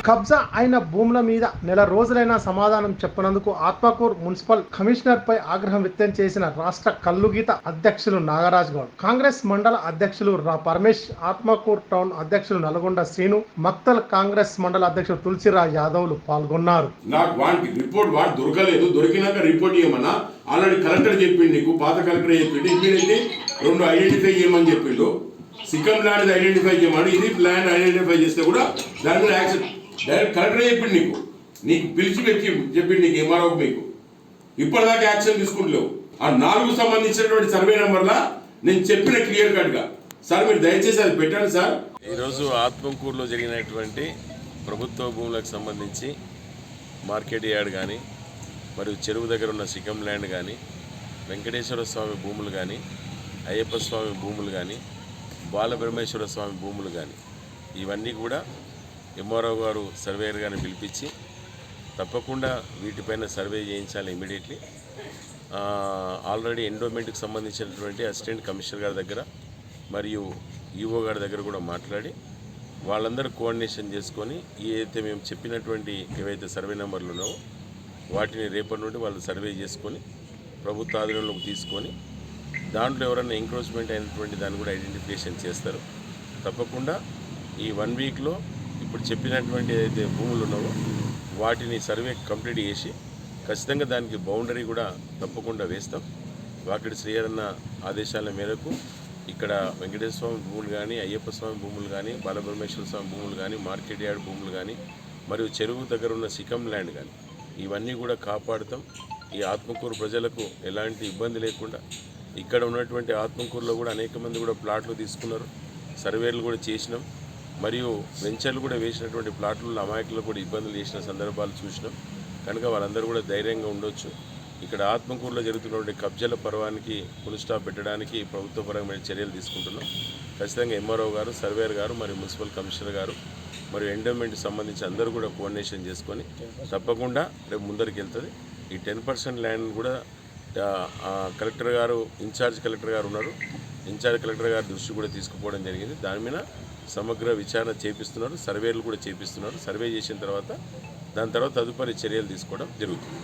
కబ్జా అయిన భూముల మీద నెల రోజులైనా సమాధానం చెప్పనందుకు ఆత్మకూరు మున్సిపల్ కమిషనర్ పై ఆగ్రహం వ్యక్తం చేసిన రాష్ట్ర కల్లుగీత అధ్యక్షులు నాగరాజ్ గౌడ్, కాంగ్రెస్ మండల అధ్యక్షులు పరమేష్, ఆత్మకూరు టౌన్ అధ్యక్షులు నల్గొండ శ్రీను, మక్తల్ కాంగ్రెస్ మండల అధ్యక్షులు తులసిరా యాదవ్లు పాల్గొన్నారు. నాకు వాటి రిపోర్ట్ దొరకలేదు, దొరికినాక రిపోర్ట్ ఇవ్వమన్నా ఆల్రెడీ కలెక్టర్ చెప్పిండు, నీకు పాత కలెక్టర్ చెప్పిండు, ఇమీడియట్లీ 2 ఐడెంటిఫై చేయమని చెప్పిండు. సికమ్ ల్యాండ్ ఐడెంటిఫై చేయమని, ఇది ల్యాండ్ ఐడెంటిఫై చేస్తే కూడా దాని మీద యాక్షన్ డైరెక్ట్ కలెక్టర్ చెప్పిండు, నీకు పిలిచి చెప్పిండు, నీకు ఎంఆర్ఓ మీకు ఇప్పటిదాకా యాక్షన్ తీసుకుంటలేవు. ఆ 4 సంబంధించినటువంటి సర్వే నెంబర్లా నేను చెప్పిన క్లియర్ కట్గా సార్ మీరు దయచేసి అది పెట్టండి సార్. ఈరోజు ఆత్మకూరులో జరిగినటువంటి ప్రభుత్వ భూములకు సంబంధించి మార్కెట్ యార్డ్ కానీ, మరియు చెరువు దగ్గర ఉన్న సికమ్ ల్యాండ్ కానీ, వెంకటేశ్వర స్వామి భూములు కానీ, అయ్యప్ప స్వామి భూములు కానీ, బాలబ్రహ్మేశ్వర స్వామి భూములు కానీ, ఇవన్నీ కూడా ఎంఆర్ఓ గారు సర్వేయర్ గారిని పిలిపించి తప్పకుండా వీటిపైన సర్వే చేయించాలి ఇమీడియట్లీ. ఆల్రెడీ ఎండోమెంట్కి సంబంధించినటువంటి అసిస్టెంట్ కమిషనర్ గారి దగ్గర మరియు ఈఓ గారి దగ్గర కూడా మాట్లాడి వాళ్ళందరూ కోఆర్డినేషన్ చేసుకొని ఏదైతే మేము చెప్పినటువంటి ఏవైతే సర్వే నెంబర్లు ఉన్నావో వాటిని రేపటి నుండి వాళ్ళు సర్వే చేసుకొని ప్రభుత్వ ఆధీనంలోకి తీసుకొని దాంట్లో ఎవరైనా ఎంక్రోచ్మెంట్ అయినటువంటి దాన్ని కూడా ఐడెంటిఫికేషన్ చేస్తారు. తప్పకుండా ఈ 1 వీక్లో ఇప్పుడు చెప్పినటువంటి ఏదైతే భూములు ఉన్నావో వాటిని సర్వే కంప్లీట్ చేసి ఖచ్చితంగా దానికి బౌండరీ కూడా తప్పకుండా వేస్తాం. వాకిడి శ్రీహరన్న ఆదేశాల మేరకు ఇక్కడ వెంకటేశ్వర స్వామి భూములు కానీ, అయ్యప్ప స్వామి భూములు కానీ, బాలబ్రహ్మేశ్వర స్వామి భూములు కానీ, మార్కెట్ యార్డ్ భూములు కానీ, మరియు చెరువు దగ్గర ఉన్న సికమ్ ల్యాండ్ కానీ ఇవన్నీ కూడా కాపాడుతాం. ఈ ఆత్మకూరు ప్రజలకు ఎలాంటి ఇబ్బంది లేకుండా, ఇక్కడ ఉన్నటువంటి ఆత్మకూరులో కూడా అనేక మంది కూడా ప్లాట్లు తీసుకున్నారు, సర్వేలు కూడా చేసినాం, మరియు వెంచర్లు కూడా వేసినటువంటి ప్లాట్లలో అమాయకులు కూడా ఇబ్బందులు చేసిన సందర్భాలు చూసినాం. కనుక వాళ్ళందరూ కూడా ధైర్యంగా ఉండొచ్చు. ఇక్కడ ఆత్మకూరులో జరుగుతున్నటువంటి కబ్జాల పర్వానికి ఫుల్ స్టాప్ పెట్టడానికి ప్రభుత్వపరమైన చర్యలు తీసుకుంటున్నాం. ఖచ్చితంగా ఎంఆర్ఓ గారు, సర్వేయర్ గారు, మరియు మున్సిపల్ కమిషనర్ గారు, మరియు ఎండోమెంట్కి సంబంధించి అందరూ కూడా కోఆర్డినేషన్ చేసుకొని తప్పకుండా రేపు ముందరికి వెళ్తుంది. ఈ 10% ల్యాండ్ కూడా కలెక్టర్ గారు, ఇన్ఛార్జ్ కలెక్టర్ గారు ఉన్నారు, ఇన్ఛార్జ్ కలెక్టర్ గారి దృష్టి కూడా తీసుకుపోవడం జరిగింది. దాని మీద సమగ్ర విచారణ చేపిస్తున్నారు, సర్వేలు కూడా చేపిస్తున్నారు. సర్వే చేసిన తర్వాత దాని తర్వాత తదుపరి చర్యలు తీసుకోవడం జరుగుతుంది.